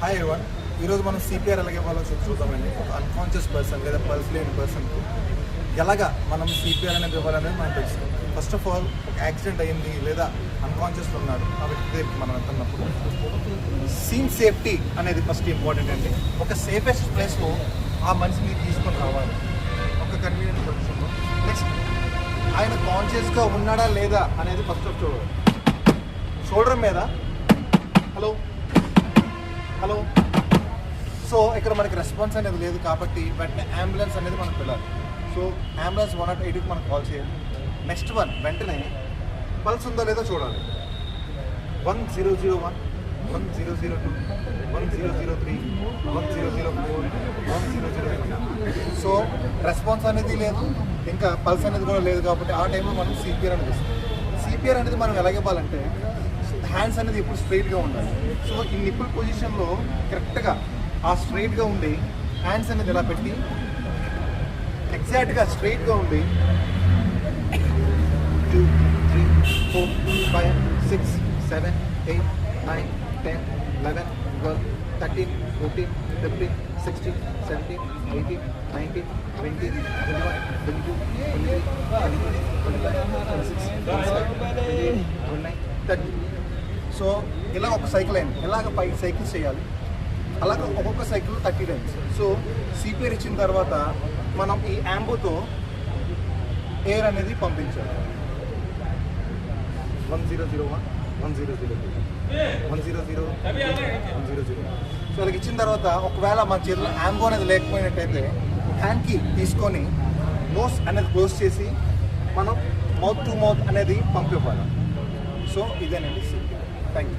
Hi everyone, ఈరోజు మనం CPR ఎలాగ ఇవ్వాలో చూద్దామండి. ఒక అన్కాన్షియస్ పర్సన్ లేదా పల్స్ లేని పర్సన్కి ఎలాగా మనం సిపిఆర్ అనేది ఇవ్వాలనేది మనం తెలుసుకోవాలి. ఫస్ట్ ఆఫ్ ఆల్ ఒక యాక్సిడెంట్ అయ్యింది లేదా అన్కాన్షియస్లో ఉన్నాడు ఆ వ్యక్తి దగ్గరికి మనం వెళ్తున్నప్పుడు సీన్ సేఫ్టీ అనేది ఫస్ట్ ఇంపార్టెంట్ అండి. ఒక సేఫెస్ట్ ప్లేస్లో ఆ మనిషిని తీసుకొని రావాలి ఒక కన్వీనియంట్ పొజిషన్లో. నెక్స్ట్ ఆయన కాన్షియస్గా ఉన్నాడా లేదా అనేది ఫస్ట్ ఆఫ్ చూడాలి. షోల్డర్ మీద హలో సో ఇక్కడ మనకి రెస్పాన్స్ అనేది లేదు కాబట్టి వెంటనే అంబులెన్స్ అనేది మనకు వెళ్ళాలి. సో అంబులెన్స్ 108కి మనం కాల్ చేయాలి. నెక్స్ట్ వెంటనే పల్స్ ఉందో లేదో చూడాలి. 1001, 1002, 1003, 1004, 1005. సో రెస్పాన్స్ అనేది లేదు, ఇంకా పల్స్ అనేది కూడా లేదు కాబట్టి ఆ టైంలో మనం సిపిఆర్ అనేది ఇస్తాం. సిపిఆర్ అనేది మనం ఎలాగివ్వాలంటే హ్యాండ్స్ అనేది ఇప్పుడు స్ట్రైట్గా ఉండాలి. సో ఈ నిప్పుల్ పొజిషన్లో కరెక్ట్గా ఆ స్ట్రైట్గా ఉండి హ్యాండ్స్ అనేది ఇలా పెట్టి ఎగ్జాక్ట్గా స్ట్రైట్గా ఉండి 2, 3, 4, 5, 6, 7, 8, 9, 10, 11, 12, 13, 14, 15, 16, 17, 18, 19, 20, 21, 22, 23, 24, 25, 26, 27, 28, 29, 30. సో ఇలా ఒక సైకిల్ అయింది, ఇలాగ 5 సైకిల్స్ చేయాలి. అలాగే ఒక్కొక్క సైకిల్ 30 టైమ్స్. సో సిపిఆర్ ఇచ్చిన తర్వాత మనం ఈ యాంబోతో ఎయిర్ అనేది పంపించాలి. 1001, 1002, 100, 100. సో అలాగ ఇచ్చిన తర్వాత ఒకవేళ మన చేతిలో యాంబో అనేది లేకపోయినట్టయితే హ్యాండ్కి తీసుకొని నోస్ అనేది క్లోజ్ చేసి మనం మౌత్ టు మౌత్ అనేది పంపివ్వాలి. సో ఇదేనండి సిపిఆర్. Thank you.